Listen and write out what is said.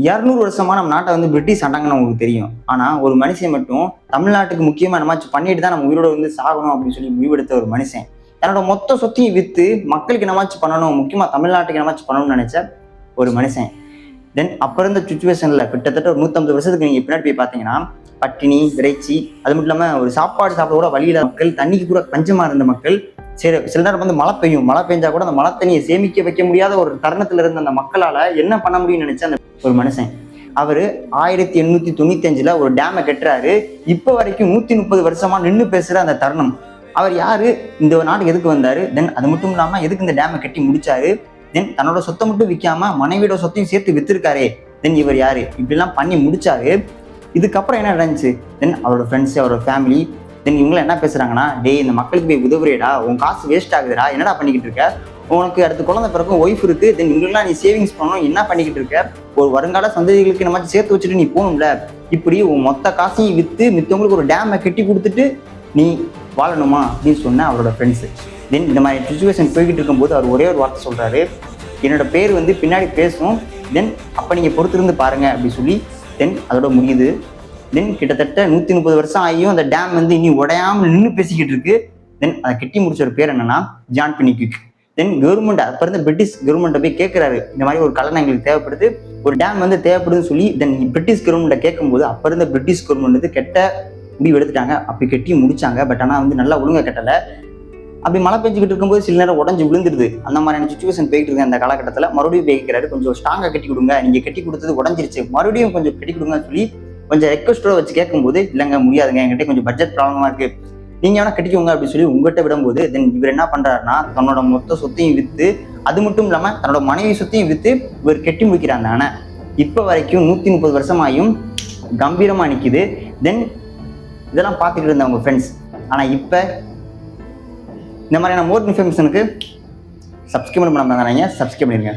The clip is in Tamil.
200 வருஷமா நம்ம நாட்டை வந்து பிரிட்டிஷ் ஆண்டாங்கன்னு உங்களுக்கு தெரியும். ஆனா ஒரு மனுஷன் மட்டும் தமிழ்நாட்டுக்கு முக்கியமா என்னமாச்சும் பண்ணிட்டு தான் நம்ம உயிரோட வந்து சாகணும் அப்படின்னு சொல்லி முடிவெடுத்த ஒரு மனுஷன் தன்னோட மொத்த சொத்தையும் வித்து மக்களுக்கு என்னமாச்சும் பண்ணணும், முக்கியமா தமிழ்நாட்டுக்கு என்னமாச்சும் பண்ணணும்னு நினைச்ச ஒரு மனுஷன். தென் அப்ப இருந்த சுச்சுவேஷன்ல கிட்டத்தட்ட ஒரு 150 வருஷத்துக்கு நீங்க பின்னாடி போய் பாத்தீங்கன்னா பட்டினி, இறைச்சி, அது மட்டும் இல்லாம ஒரு சாப்பாடு சாப்பிட கூட வழியில மக்கள், தண்ணிக்கு கூட பஞ்சமா இருந்த மக்கள். சரி, சில நேரம் வந்து மழை பெய்யும், மழை பெஞ்சா கூட அந்த மழை தண்ணியை சேமிக்க வைக்க முடியாத ஒரு தருணத்துல இருந்த அந்த மக்களால என்ன பண்ண முடியும்னு நினைச்ச அந்த ஒரு மனுஷன். அவரு 1895 ஒரு டேமை கட்டுறாரு. இப்ப வரைக்கும் 130 வருஷமா நின்று பேசுற அந்த தருணம். அவர் யாரு, இந்த நாட்டுக்கு எதுக்கு வந்தாரு, தென் அது மட்டும் இல்லாம எதுக்கு இந்த டேமை கட்டி முடிச்சாரு, தென் தன்னோட சொத்தை மட்டும் விற்காம மனைவியோட சொத்தையும் சேர்த்து வித்திருக்காரு, தென் இவர் யாரு, இப்படிலாம் பண்ணி முடிச்சாரு. இதுக்கப்புறம் என்ன நடந்துச்சு, தென் அவரோட ஃப்ரெண்ட்ஸ், அவரோட ஃபேமிலி, தென் இவங்களாம் என்ன பேசுறாங்கன்னா, டே இந்த மக்களுக்கு போய் உதவுறேடா, உன் காசு வேஸ்ட் ஆகுதுடா, என்னடா பண்ணிக்கிட்டு இருக்க, உனக்கு அடுத்த குழந்தை பிறக்கும், ஒய்ஃப் இருக்கு, தென் இவங்கெல்லாம் நீ சேவிங்ஸ் பண்ணணும், என்ன பண்ணிக்கிட்டு இருக்க, ஒரு வருங்கால சந்ததிகளுக்கு இந்த மாதிரி சேர்த்து வச்சுட்டு நீ போகணும்ல, இப்படி உன் மொத்த காசையும் விற்று மித்தவங்களுக்கு ஒரு டேமை கட்டி கொடுத்துட்டு நீ வாழணுமா அப்படின்னு சொன்ன அவரோட ஃப்ரெண்ட்ஸு. தென் இந்த மாதிரி சுச்சுவேஷன் போய்கிட்டு இருக்கும்போது அவர் ஒரே ஒரு வார்த்தை சொல்கிறாரு, என்னோட பேர் வந்து பின்னாடி பேசும், தென் அப்போ நீங்கள் பொறுத்திருந்து பாருங்க அப்படி சொல்லி தென் அதோட முடியுது. தென் கிட்டத்தட்ட 130 வருஷம் ஆகியும் அந்த டேம் வந்து இனி உடையாமல் நின்று பேசிக்கிட்டு இருக்கு. தென் அதை கட்டி முடிச்ச ஒரு பேர் என்னன்னா ஜான் பெனிக்விக். தென் கவர்மெண்ட் அப்போ இருந்த பிரிட்டிஷ் கவர்மெண்ட்டை போய் கேட்குறாரு, இந்த மாதிரி ஒரு கலனை எங்களுக்கு தேவைப்படுது, ஒரு டேம் வந்து தேவைப்படுதுன்னு சொல்லி. தென் பிரிட்டிஷ் கவர்மெண்ட்டை கேட்கும்போது அப்போ இருந்த பிரிட்டிஷ் கவர்மெண்ட் வந்து கெட்ட முடிவு எடுத்துட்டாங்க. அப்படி கட்டி முடிச்சாங்க. பட் ஆனால் வந்து நல்லா ஒழுங்காக கட்டலை. அப்படி மழை பெஞ்சிக்கிட்டு இருக்கும்போது சில நேரம் உடஞ்சி விழுந்துருது. அந்த மாதிரியான சுச்சுவேஷன் போயிட்டு இருக்கு அந்த காலகட்டத்தில். மறுபடியும் கேட்கிறாரு, கொஞ்சம் ஸ்ட்ராங்காக கட்டி கொடுங்க, நீங்கள் கட்டி கொடுத்தது உடஞ்சிருச்சு, மறுபடியும் கொஞ்சம் கட்டி கொடுங்கன்னு சொல்லி கொஞ்சம் ரெக்வஸ்ட்டோட வச்சு கேட்கும்போது, இல்லைங்க முடியாதுங்க, என்கிட்ட கொஞ்சம் பட்ஜெட் ப்ராப்ளமாக இருக்குது, நீங்கள் வேணா கட்டிக்கோங்க அப்படின்னு சொல்லி உங்கள்கிட்ட விடும்போது, தென் இவர் என்ன பண்ணுறாருன்னா தன்னோட மொத்த சொத்தையும் விற்று, அது மட்டும் இல்லாமல் தன்னோட மனைவி சொத்தையும் விற்று இவர் கட்டி முடிக்கிறாங்க. ஆனால் இப்போ வரைக்கும் 130 வருஷமாயும் கம்பீரமாக நிற்கிது. தென் இதெல்லாம் பார்த்துக்கிட்டு இருந்த அவங்க ஃப்ரெண்ட்ஸ். ஆனால் இப்போ இந்த மாதிரியான மோர் இன்ஃபர்மேஷனுக்கு சப்ஸ்கிரைப் பண்ண சப்ஸ்கிரைப் பண்ணிடுங்க.